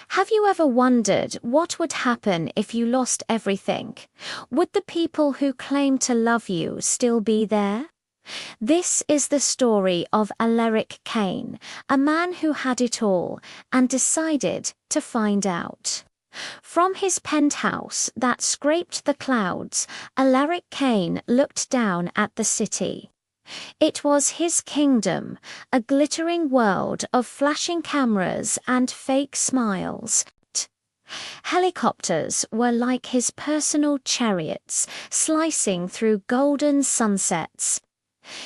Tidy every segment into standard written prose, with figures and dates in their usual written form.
Have you ever wondered what would happen if you lost everything? Would the people who claim to love you still be there? This is the story of Alaric Kane, a man who had it all and decided to find out. From his penthouse that scraped the clouds, Alaric Kane looked down at the city. It was his kingdom, a glittering world of flashing cameras and fake smiles. Helicopters were like his personal chariots, slicing through golden sunsets.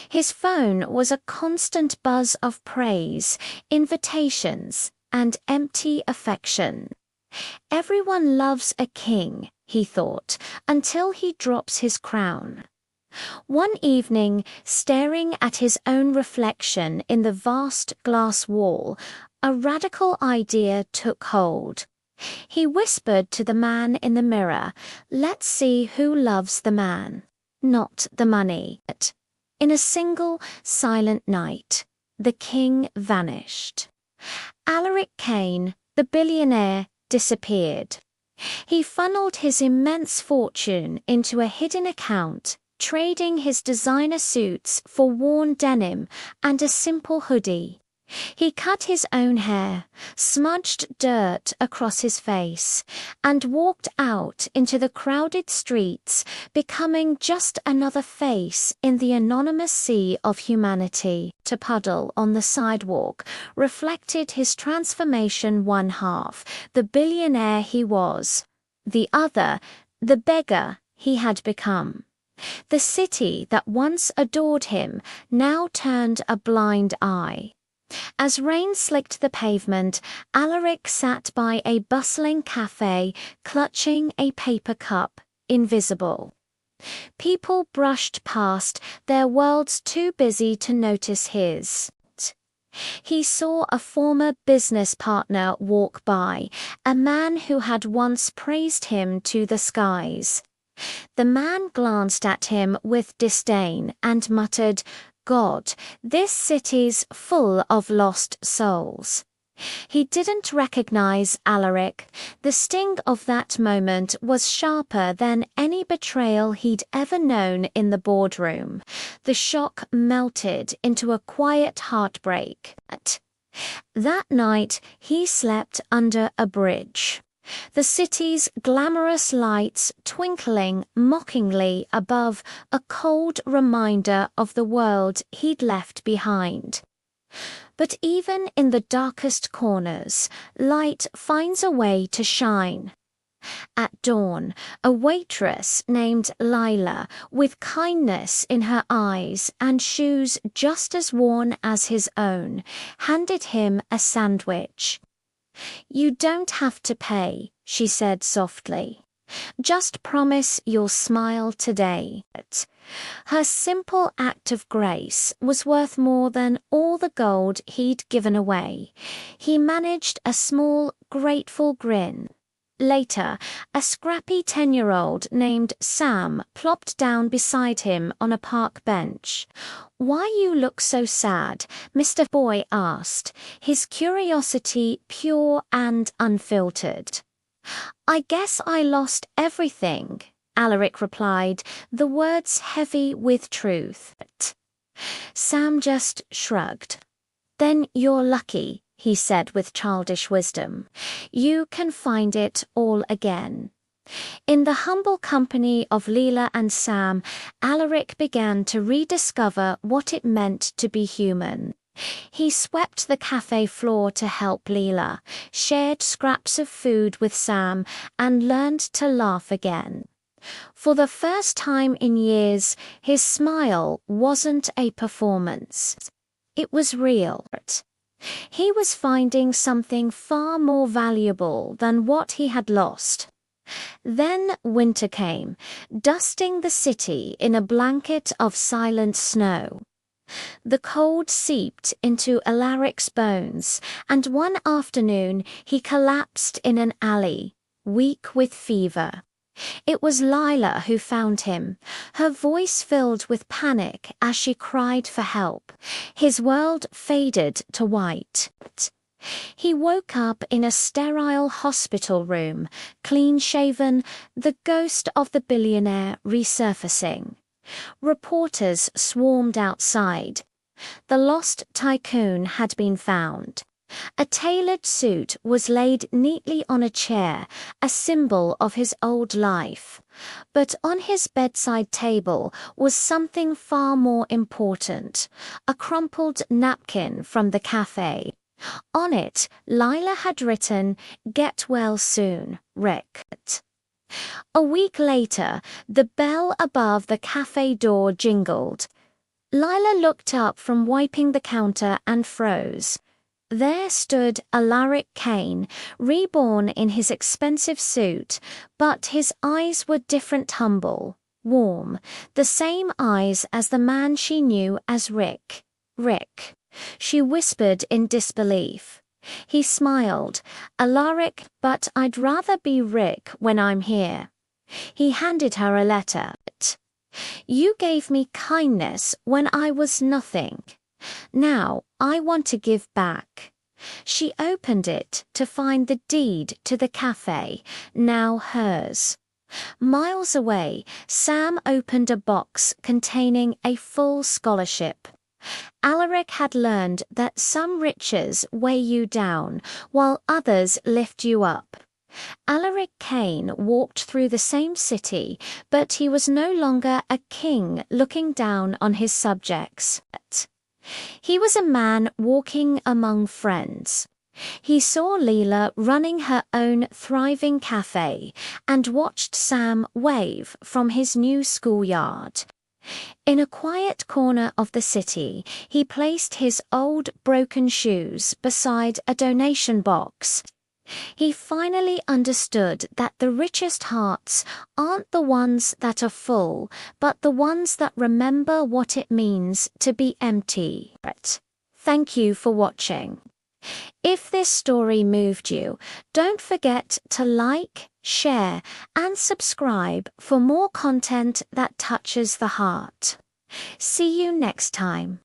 His phone was a constant buzz of praise, invitations, and empty affection. Everyone loves a king, he thought, until he drops his crown. One evening, staring at his own reflection in the vast glass wall, a radical idea took hold. He whispered to the man in the mirror, "Let's see who loves the man, not the money." In a single, silent night, the king vanished. Alaric Kane, the billionaire, disappeared. He funneled his immense fortune into a hidden account, trading his designer suits for worn denim and a simple hoodie. He cut his own hair, smudged dirt across his face, and walked out into the crowded streets, becoming just another face in the anonymous sea of humanity. To puddle on the sidewalk reflected his transformation: one half, the billionaire he was; the other, the beggar he had become. The city that once adored him now turned a blind eye. As rain slicked the pavement, Alaric sat by a bustling cafe, clutching a paper cup, invisible. People brushed past, their worlds too busy to notice his. He saw a former business partner walk by, a man who had once praised him to the skies. The man glanced at him with disdain and muttered, "God, this city's full of lost souls." He didn't recognize Alaric. The sting of that moment was sharper than any betrayal he'd ever known in the boardroom. The shock melted into a quiet heartbreak. That night, he slept under a bridge. The city's glamorous lights twinkling mockingly above, a cold reminder of the world he'd left behind. But even in the darkest corners, light finds a way to shine. At dawn, a waitress named Lila, with kindness in her eyes and shoes just as worn as his own, handed him a sandwich. "You don't have to pay," she said softly. "Just promise you'll smile today." Her simple act of grace was worth more than all the gold he'd given away. He managed a small, grateful grin. Later, a scrappy 10-year-old named Sam plopped down beside him on a park bench. "Why you look so sad?" Mr. Boy asked, his curiosity pure and unfiltered. "I guess I lost everything," Alaric replied, the words heavy with truth. Sam just shrugged. "Then you're lucky," he said with childish wisdom. "You can find it all again." In the humble company of Leela and Sam, Alaric began to rediscover what it meant to be human. He swept the cafe floor to help Leela, shared scraps of food with Sam, and learned to laugh again. For the first time in years, his smile wasn't a performance. It was real. He was finding something far more valuable than what he had lost. Then winter came, dusting the city in a blanket of silent snow. The cold seeped into Alaric's bones, and one afternoon he collapsed in an alley, weak with fever. It was Lila who found him, her voice filled with panic as she cried for help. His world faded to white. He woke up in a sterile hospital room, clean-shaven, the ghost of the billionaire resurfacing. Reporters swarmed outside. The lost tycoon had been found. A tailored suit was laid neatly on a chair, a symbol of his old life. But on his bedside table was something far more important, a crumpled napkin from the cafe. On it, Lila had written, "Get well soon, Rick." A week later, the bell above the cafe door jingled. Lila looked up from wiping the counter and froze. There stood Alaric Kane, reborn in his expensive suit, but his eyes were different, humble, warm, the same eyes as the man she knew as Rick. Rick. She whispered in disbelief. He smiled. "Alaric, but I'd rather be Rick when I'm here." He handed her a letter. "You gave me kindness when I was nothing. Now I want to give back." She opened it to find the deed to the cafe, now hers. Miles away, Sam opened a box containing a full scholarship. Alaric had learned that some riches weigh you down, while others lift you up. Alaric Kane walked through the same city, but he was no longer a king looking down on his subjects. He was a man walking among friends. He saw Leela running her own thriving cafe and watched Sam wave from his new schoolyard. In a quiet corner of the city, he placed his old broken shoes beside a donation box. He finally understood that the richest hearts aren't the ones that are full, but the ones that remember what it means to be empty. Thank you for watching. If this story moved you, don't forget to like, share, and subscribe for more content that touches the heart. See you next time.